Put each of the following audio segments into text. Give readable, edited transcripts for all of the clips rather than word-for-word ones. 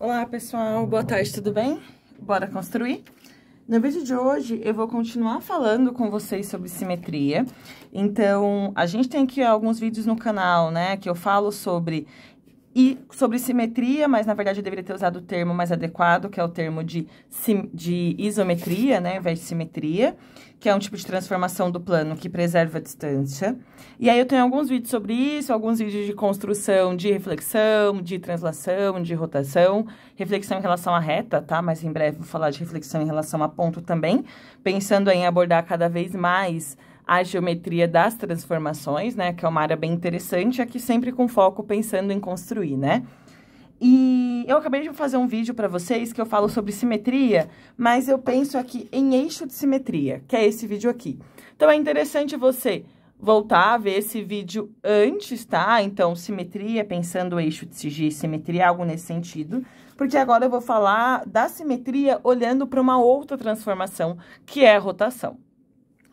Olá pessoal, boa tarde, tudo bem? Bora construir? No vídeo de hoje eu vou continuar falando com vocês sobre simetria. Então, a gente tem aqui alguns vídeos no canal, né, que eu falo sobre simetria, mas na verdade eu deveria ter usado o termo mais adequado, que é o termo de isometria, né, ao invés de simetria, que é um tipo de transformação do plano que preserva a distância. E aí eu tenho alguns vídeos sobre isso, alguns vídeos de construção de reflexão, de translação, de rotação, reflexão em relação à reta, tá? Mas em breve vou falar de reflexão em relação a ponto também, pensando em abordar cada vez mais a geometria das transformações, né, que é uma área bem interessante, aqui sempre com foco pensando em construir, né? E eu acabei de fazer um vídeo para vocês que eu falo sobre simetria, mas eu penso aqui em eixo de simetria, que é esse vídeo aqui. Então, é interessante você voltar a ver esse vídeo antes, tá? Então, simetria, pensando o eixo de Cg, simetria, algo nesse sentido, porque agora eu vou falar da simetria olhando para uma outra transformação, que é a rotação.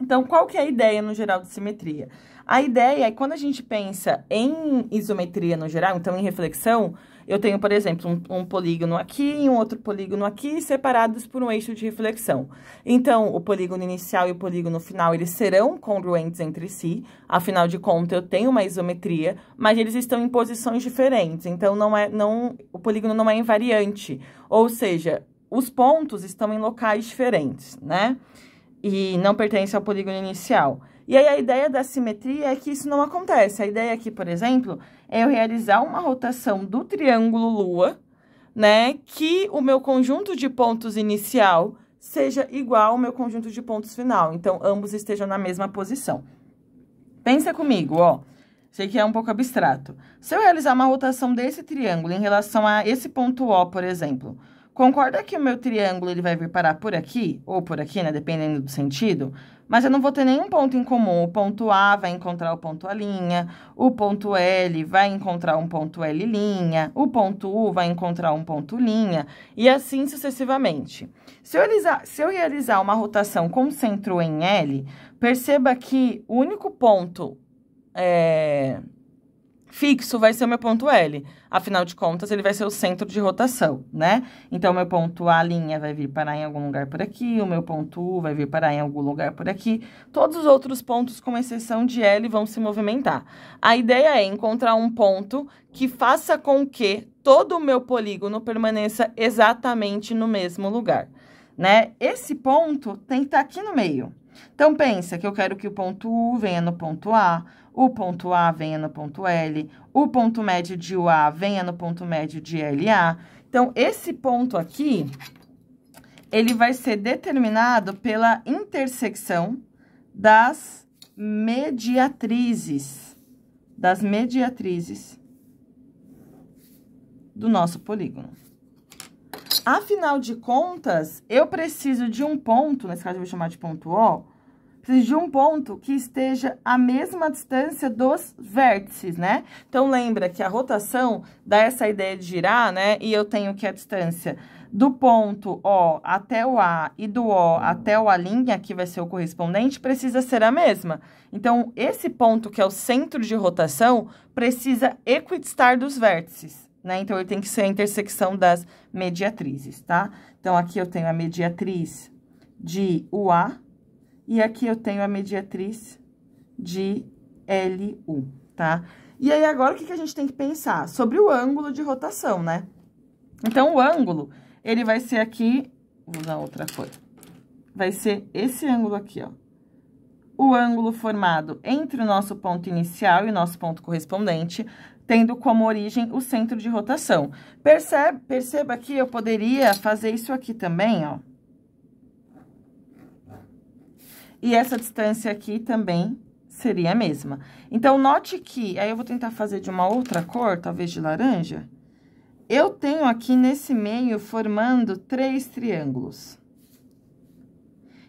Então, qual que é a ideia no geral de simetria? A ideia é, quando a gente pensa em isometria no geral, então em reflexão, eu tenho, por exemplo, um polígono aqui e um outro polígono aqui, separados por um eixo de reflexão. Então, o polígono inicial e o polígono final, eles serão congruentes entre si, afinal de contas, eu tenho uma isometria, mas eles estão em posições diferentes, então o polígono não é invariante, ou seja, os pontos estão em locais diferentes, né? E não pertence ao polígono inicial. E aí, a ideia da simetria é que isso não acontece. A ideia aqui, por exemplo, é eu realizar uma rotação do triângulo Lua, né? Que o meu conjunto de pontos inicial seja igual ao meu conjunto de pontos final. Então, ambos estejam na mesma posição. Pensa comigo, ó. Sei que é um pouco abstrato. Se eu realizar uma rotação desse triângulo em relação a esse ponto O, por exemplo, concorda que o meu triângulo ele vai vir parar por aqui, ou por aqui, né, dependendo do sentido, mas eu não vou ter nenhum ponto em comum. O ponto A vai encontrar o ponto A', o ponto L vai encontrar um ponto L', o ponto U vai encontrar um ponto l', e assim sucessivamente. Se eu realizar uma rotação com centro em L, perceba que o único ponto fixo vai ser o meu ponto L. Afinal de contas, ele vai ser o centro de rotação, né? Então, meu ponto A' vai vir parar em algum lugar por aqui, o meu ponto U vai vir parar em algum lugar por aqui. Todos os outros pontos, com exceção de L, vão se movimentar. A ideia é encontrar um ponto que faça com que todo o meu polígono permaneça exatamente no mesmo lugar, né? Esse ponto tem que estar aqui no meio. Então, pensa que eu quero que o ponto U venha no ponto A, o ponto A venha no ponto L, o ponto médio de UA venha no ponto médio de LA. Então, esse ponto aqui, ele vai ser determinado pela intersecção das mediatrizes do nosso polígono. Afinal de contas, eu preciso de um ponto, nesse caso eu vou chamar de ponto O, preciso de um ponto que esteja à mesma distância dos vértices, né? Então, lembra que a rotação dá essa ideia de girar, né? E eu tenho que a distância do ponto O até o A e do O até o A', que vai ser o correspondente, precisa ser a mesma. Então, esse ponto, que é o centro de rotação, precisa equidistar dos vértices, né? Então, ele tem que ser a intersecção das mediatrizes, tá? Então, aqui eu tenho a mediatriz de UA e aqui eu tenho a mediatriz de LU, tá? E aí, agora, o que a gente tem que pensar? Sobre o ângulo de rotação, né? Então, o ângulo, ele vai ser aqui, vou usar outra cor, vai ser esse ângulo aqui, ó. O ângulo formado entre o nosso ponto inicial e o nosso ponto correspondente, tendo como origem o centro de rotação. Perceba que eu poderia fazer isso aqui também, ó. E essa distância aqui também seria a mesma. Então, note que, aí eu vou tentar fazer de uma outra cor, talvez de laranja. Eu tenho aqui nesse meio formando 3 triângulos.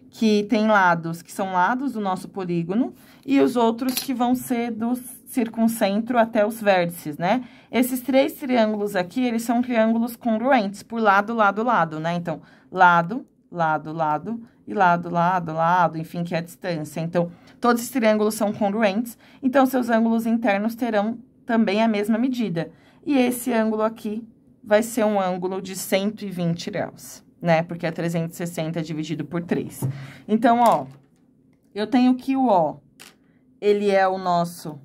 Que tem lados, que são lados do nosso polígono, e os outros que vão ser do circuncentro até os vértices, né? Esses 3 triângulos aqui, eles são triângulos congruentes, por lado, lado, lado, né? Então, lado, lado, lado, e lado, lado, lado, enfim, que é a distância. Então, todos esses triângulos são congruentes, então, seus ângulos internos terão também a mesma medida. E esse ângulo aqui vai ser um ângulo de 120 graus, né? Porque é 360 dividido por 3. Então, ó, eu tenho que o O, ele é o nosso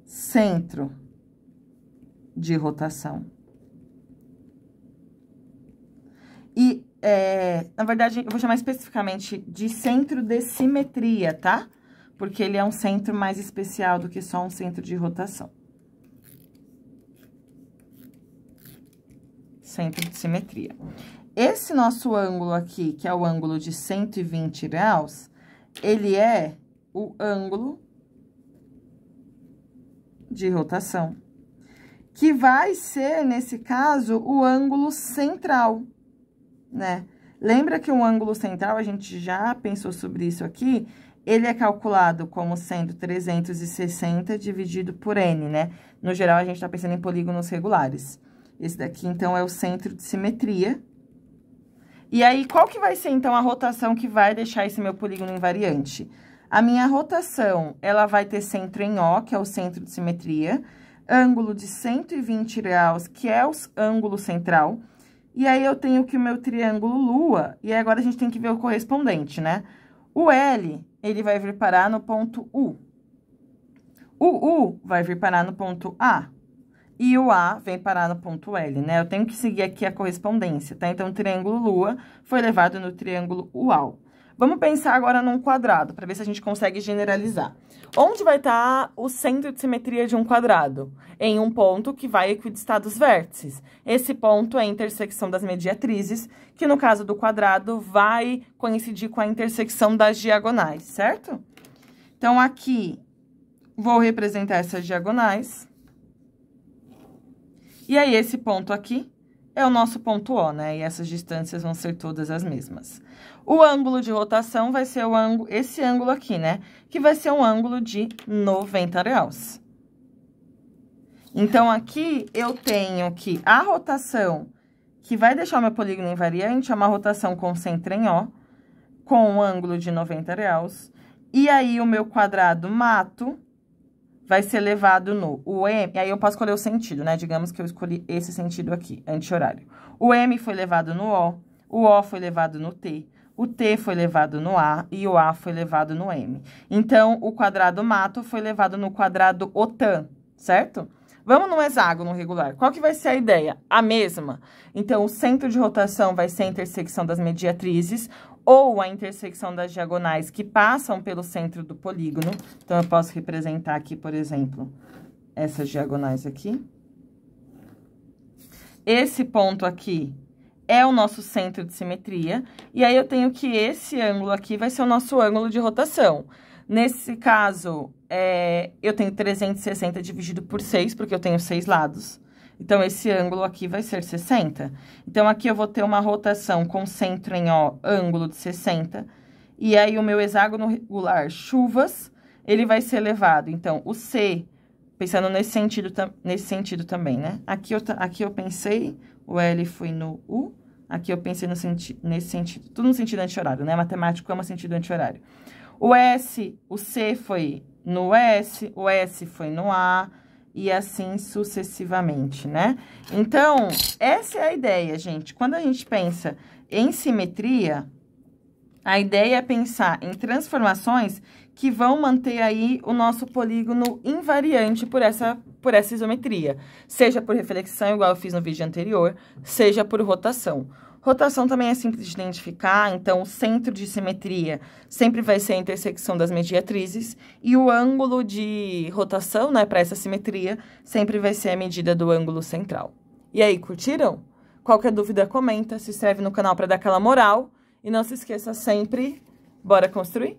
centro de rotação. E, na verdade, eu vou chamar especificamente de centro de simetria, tá? Porque ele é um centro mais especial do que só um centro de rotação. Centro de simetria. Esse nosso ângulo aqui, que é o ângulo de 120 graus, ele é o ângulo de rotação, que vai ser, nesse caso, o ângulo central, né? Lembra que o ângulo central, a gente já pensou sobre isso aqui, ele é calculado como sendo 360 dividido por N, né? No geral, a gente tá pensando em polígonos regulares. Esse daqui, então, é o centro de simetria. E aí, qual que vai ser, então, a rotação que vai deixar esse meu polígono invariante? A minha rotação, ela vai ter centro em O, que é o centro de simetria, ângulo de 120 graus, que é o ângulo central, e aí eu tenho que o meu triângulo Lua, e agora a gente tem que ver o correspondente, né? O L, ele vai vir parar no ponto U. O U vai vir parar no ponto A. E o A vem parar no ponto L, né? Eu tenho que seguir aqui a correspondência, tá? Então, o triângulo Lua foi levado no triângulo UAL. Vamos pensar agora num quadrado, para ver se a gente consegue generalizar. Onde vai estar o centro de simetria de um quadrado? Em um ponto que vai equidistar dos vértices. Esse ponto é a intersecção das mediatrizes, que no caso do quadrado vai coincidir com a intersecção das diagonais, certo? Então, aqui, vou representar essas diagonais. E aí, esse ponto aqui é o nosso ponto O, né? E essas distâncias vão ser todas as mesmas. O ângulo de rotação vai ser esse ângulo aqui, né? Que vai ser um ângulo de 90 graus. Então, aqui eu tenho que a rotação que vai deixar o meu polígono invariante é uma rotação com centro em O, com um ângulo de 90 graus. E aí, o meu quadrado mato vai ser levado no M, e aí eu posso escolher o sentido, né? Digamos que eu escolhi esse sentido aqui, anti-horário. O M foi levado no O foi levado no T, o T foi levado no A e o A foi levado no M. Então, o quadrado mato foi levado no quadrado OTAN, certo? Vamos no hexágono regular. Qual que vai ser a ideia? A mesma. Então, o centro de rotação vai ser a intersecção das mediatrizes, ou a intersecção das diagonais que passam pelo centro do polígono. Então, eu posso representar aqui, por exemplo, essas diagonais aqui. Esse ponto aqui é o nosso centro de simetria. E aí, eu tenho que esse ângulo aqui vai ser o nosso ângulo de rotação. Nesse caso, eu tenho 360 dividido por 6, porque eu tenho 6 lados. Então, esse ângulo aqui vai ser 60. Então, aqui eu vou ter uma rotação com centro em O, ângulo de 60. E aí, o meu hexágono regular, chuvas, ele vai ser levado. Então, o C, pensando nesse sentido também, né? Aqui eu pensei, o L foi no U. Aqui eu pensei nesse sentido. Tudo no sentido anti-horário, né? Matemático ama sentido anti-horário. O C foi no S, o S foi no A, e assim sucessivamente, né? Então, essa é a ideia, gente. Quando a gente pensa em simetria, a ideia é pensar em transformações que vão manter aí o nosso polígono invariante por essa isometria. Seja por reflexão, igual eu fiz no vídeo anterior, seja por rotação. Rotação também é simples de identificar, então o centro de simetria sempre vai ser a intersecção das mediatrizes e o ângulo de rotação, né, para essa simetria, sempre vai ser a medida do ângulo central. E aí, curtiram? Qualquer dúvida, comenta, se inscreve no canal para dar aquela moral e não se esqueça sempre, bora construir?